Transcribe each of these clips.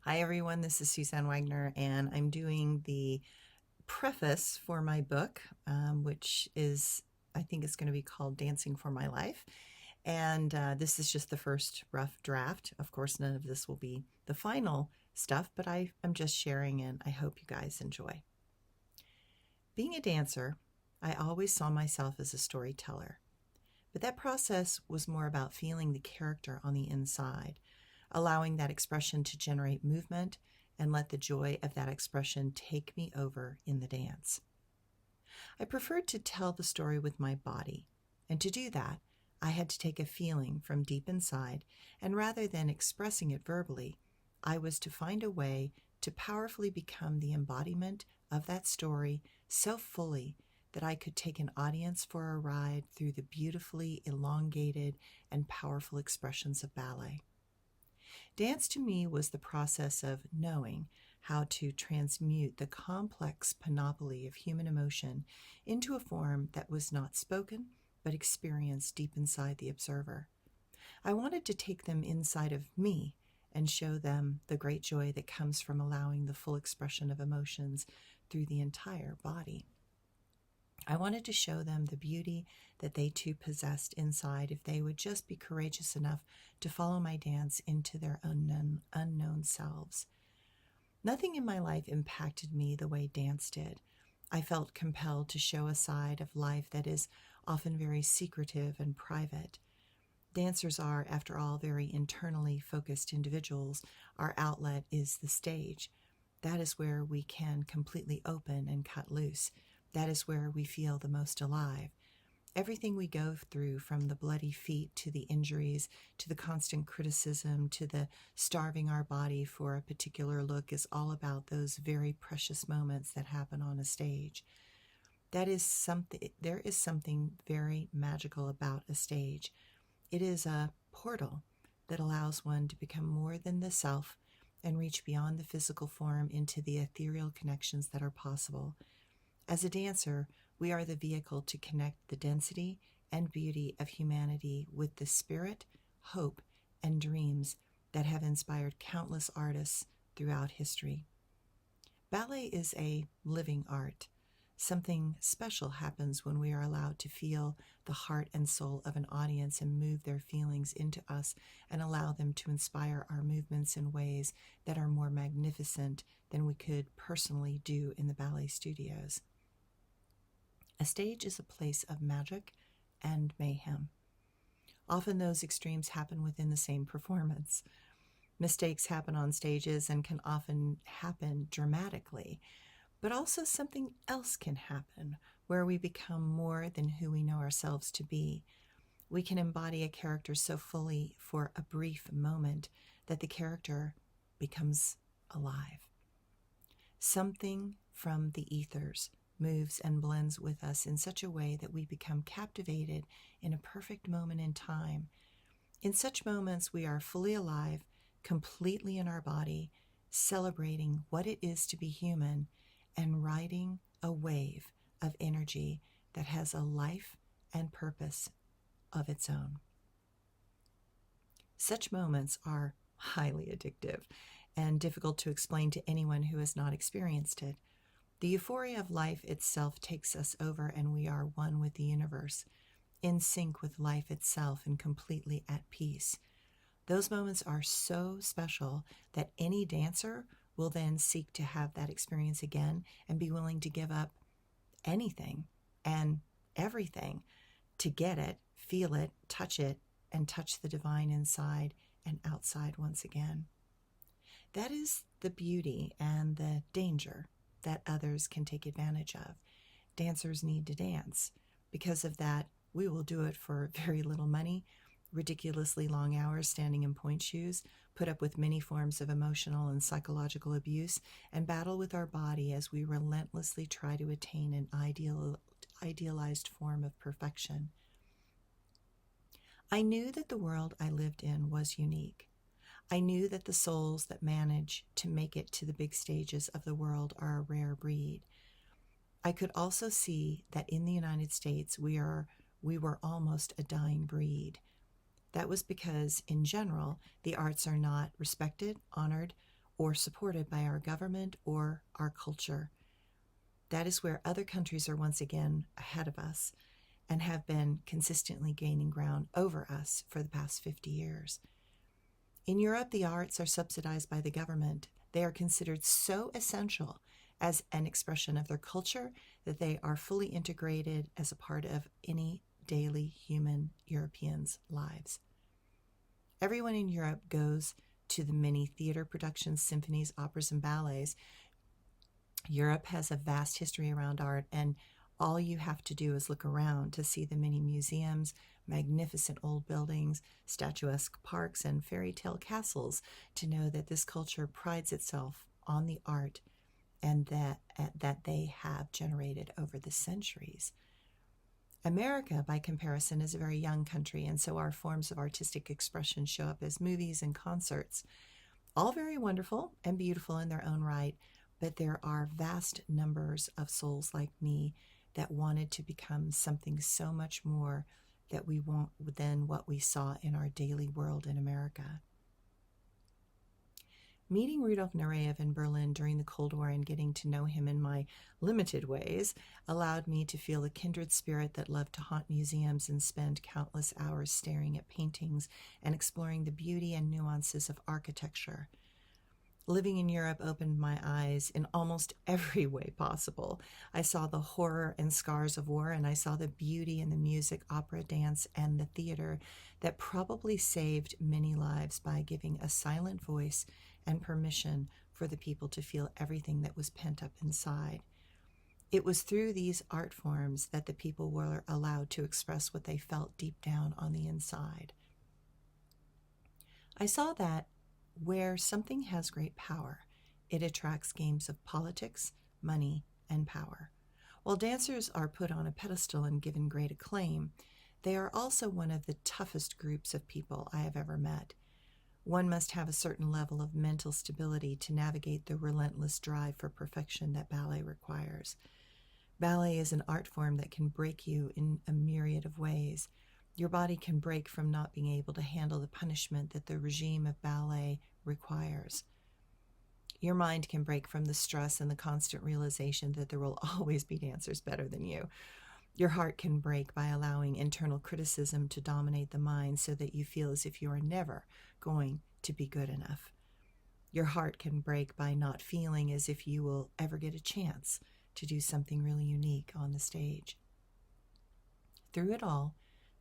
Hi, everyone. This is Suzanne Wagner, and I'm doing the preface for my book, which is, I think it's going to be called Dancing for My Life. And this is just the first rough draft. Of course, none of this will be the final stuff, but I'm just sharing, and I hope you guys enjoy. Being a dancer, I always saw myself as a storyteller, but that process was more about feeling the character on the inside, allowing that expression to generate movement and let the joy of that expression take me over in the dance. I preferred to tell the story with my body, and to do that, I had to take a feeling from deep inside, and rather than expressing it verbally, I was to find a way to powerfully become the embodiment of that story so fully that I could take an audience for a ride through the beautifully elongated and powerful expressions of ballet. Dance to me was the process of knowing how to transmute the complex panoply of human emotion into a form that was not spoken but experienced deep inside the observer. I wanted to take them inside of me and show them the great joy that comes from allowing the full expression of emotions through the entire body. I wanted to show them the beauty that they too possessed inside if they would just be courageous enough to follow my dance into their unknown selves. Nothing in my life impacted me the way dance did. I felt compelled to show a side of life that is often very secretive and private. Dancers are, after all, very internally focused individuals. Our outlet is the stage. That is where we can completely open and cut loose. That is where we feel the most alive. Everything we go through, from the bloody feet to the injuries, to the constant criticism, to the starving our body for a particular look, is all about those very precious moments that happen on a stage. There is something very magical about a stage. It is a portal that allows one to become more than the self and reach beyond the physical form into the ethereal connections that are possible. As a dancer, we are the vehicle to connect the density and beauty of humanity with the spirit, hope, and dreams that have inspired countless artists throughout history. Ballet is a living art. Something special happens when we are allowed to feel the heart and soul of an audience and move their feelings into us and allow them to inspire our movements in ways that are more magnificent than we could personally do in the ballet studios. A stage is a place of magic and mayhem. Often those extremes happen within the same performance. Mistakes happen on stages and can often happen dramatically, but also something else can happen where we become more than who we know ourselves to be. We can embody a character so fully for a brief moment that the character becomes alive. Something from the ethers moves and blends with us in such a way that we become captivated in a perfect moment in time. In such moments, we are fully alive, completely in our body, celebrating what it is to be human and riding a wave of energy that has a life and purpose of its own. Such moments are highly addictive and difficult to explain to anyone who has not experienced it. The euphoria of life itself takes us over, and we are one with the universe, in sync with life itself and completely at peace. Those moments are so special that any dancer will then seek to have that experience again and be willing to give up anything and everything to get it, feel it, and touch the divine inside and outside once again. That is the beauty and the danger that others can take advantage of. Dancers need to dance. Because of that, we will do it for very little money, ridiculously long hours standing in point shoes, put up with many forms of emotional and psychological abuse, and battle with our body as we relentlessly try to attain an idealized form of perfection. I knew that the world I lived in was unique. I knew that the souls that manage to make it to the big stages of the world are a rare breed. I could also see that in the United States we were almost a dying breed. That was because, in general, the arts are not respected, honored, or supported by our government or our culture. That is where other countries are once again ahead of us and have been consistently gaining ground over us for the past 50 years. In Europe, the arts are subsidized by the government. They are considered so essential as an expression of their culture that they are fully integrated as a part of any daily human Europeans' lives. Everyone in Europe goes to the many theater productions, symphonies, operas, and ballets. Europe has a vast history around art, and all you have to do is look around to see the many museums, magnificent old buildings, statuesque parks, and fairy tale castles to know that this culture prides itself on the art and that they have generated over the centuries. America, by comparison, is a very young country, and so our forms of artistic expression show up as movies and concerts, all very wonderful and beautiful in their own right, but there are vast numbers of souls like me that wanted to become something so much more that we want than what we saw in our daily world in America. Meeting Rudolf Nureyev in Berlin during the Cold War and getting to know him in my limited ways allowed me to feel a kindred spirit that loved to haunt museums and spend countless hours staring at paintings and exploring the beauty and nuances of architecture. Living in Europe opened my eyes in almost every way possible. I saw the horror and scars of war, and I saw the beauty in the music, opera, dance, and the theater that probably saved many lives by giving a silent voice and permission for the people to feel everything that was pent up inside. It was through these art forms that the people were allowed to express what they felt deep down on the inside. I saw that where something has great power, it attracts games of politics, money, and power. While dancers are put on a pedestal and given great acclaim, they are also one of the toughest groups of people I have ever met. One must have a certain level of mental stability to navigate the relentless drive for perfection that ballet requires. Ballet is an art form that can break you in a myriad of ways. Your body can break from not being able to handle the punishment that the regime of ballet requires. Your mind can break from the stress and the constant realization that there will always be dancers better than you. Your heart can break by allowing internal criticism to dominate the mind so that you feel as if you are never going to be good enough. Your heart can break by not feeling as if you will ever get a chance to do something really unique on the stage. Through it all,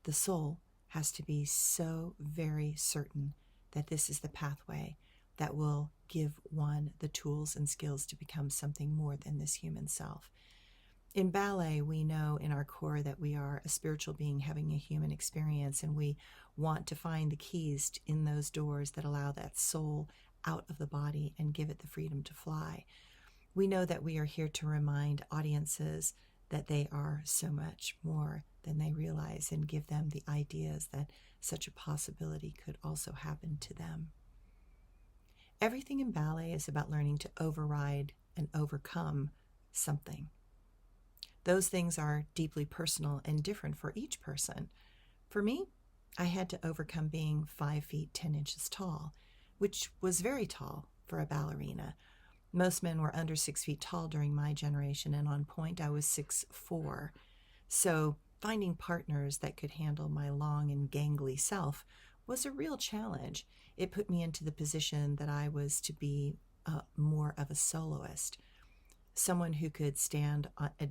the soul has to be so very certain that this is the pathway that will give one the tools and skills to become something more than this human self. In ballet, we know in our core that we are a spiritual being having a human experience, and we want to find the keys in those doors that allow that soul out of the body and give it the freedom to fly. We know that we are here to remind audiences that they are so much more than they realize and give them the ideas that such a possibility could also happen to them. Everything in ballet is about learning to override and overcome something. Those things are deeply personal and different for each person. For me, I had to overcome being 5 feet 10 inches tall, which was very tall for a ballerina. Most men were under 6 feet tall during my generation, and on point I was 6'4". So finding partners that could handle my long and gangly self was a real challenge. It put me into the position that I was to be more of a soloist, someone who could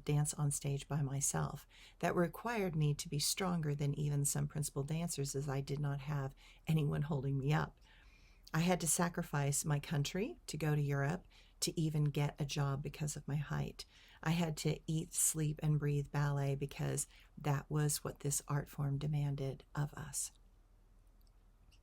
dance on stage by myself. That required me to be stronger than even some principal dancers, as I did not have anyone holding me up. I had to sacrifice my country to go to Europe to even get a job because of my height. I had to eat, sleep, and breathe ballet because that was what this art form demanded of us.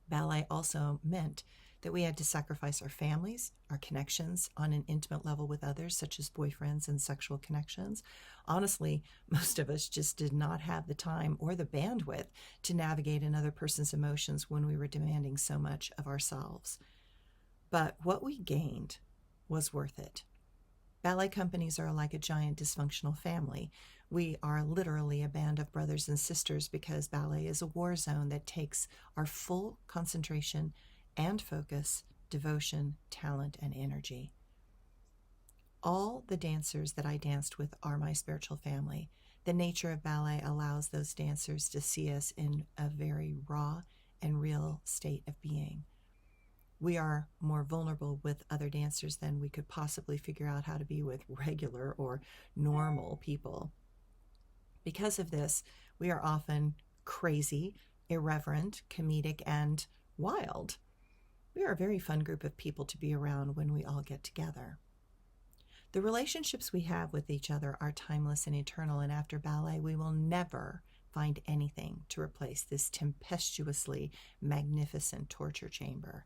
Ballet also meant that we had to sacrifice our families, our connections on an intimate level with others, such as boyfriends and sexual connections. Honestly, most of us just did not have the time or the bandwidth to navigate another person's emotions when we were demanding so much of ourselves. But what we gained was worth it. Ballet companies are like a giant dysfunctional family. We are literally a band of brothers and sisters because ballet is a war zone that takes our full concentration and focus devotion, talent, and energy. All the dancers that I danced with are my spiritual family. The nature of ballet allows those dancers to see us in a very raw and real state of being. We are more vulnerable with other dancers than we could possibly figure out how to be with regular or normal people. Because of this, we are often crazy, irreverent, comedic, and wild. We are a very fun group of people to be around when we all get together. The relationships we have with each other are timeless and eternal, and after ballet, we will never find anything to replace this tempestuously magnificent torture chamber.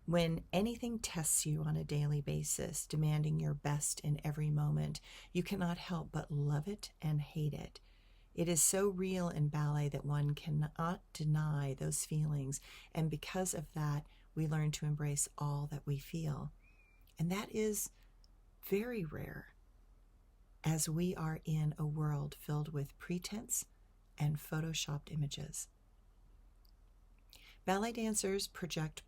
When anything tests you on a daily basis, demanding your best in every moment, you cannot help but love it and hate it. It is so real in ballet that one cannot deny those feelings, and because of that, we learn to embrace all that we feel. And that is very rare, as we are in a world filled with pretense and photoshopped images. Ballet dancers project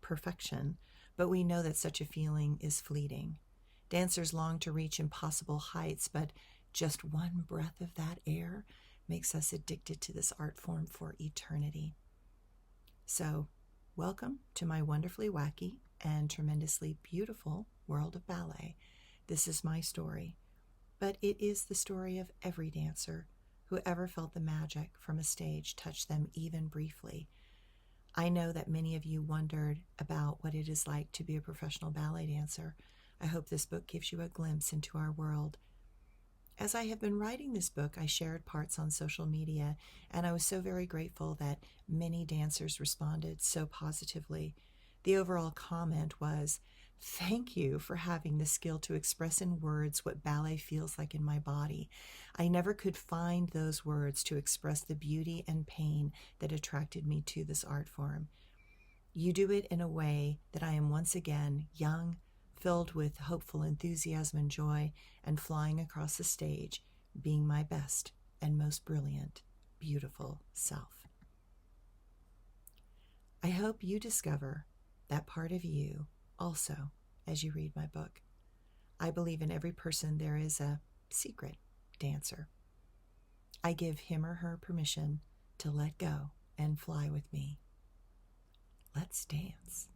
perfection, but we know that such a feeling is fleeting. Dancers long to reach impossible heights, but just one breath of that air makes us addicted to this art form for eternity. So, welcome to my wonderfully wacky and tremendously beautiful world of ballet. This is my story, but it is the story of every dancer who ever felt the magic from a stage touch them even briefly. I know that many of you wondered about what it is like to be a professional ballet dancer. I hope this book gives you a glimpse into our world. As I have been writing this book, I shared parts on social media, and I was so very grateful that many dancers responded so positively. The overall comment was, "Thank you for having the skill to express in words what ballet feels like in my body. I never could find those words to express the beauty and pain that attracted me to this art form. You do it in a way that I am once again young, filled with hopeful enthusiasm and joy, and flying across the stage, being my best and most brilliant, beautiful self." I hope you discover that part of you also as you read my book. I believe in every person there is a secret dancer. I give him or her permission to let go and fly with me. Let's dance.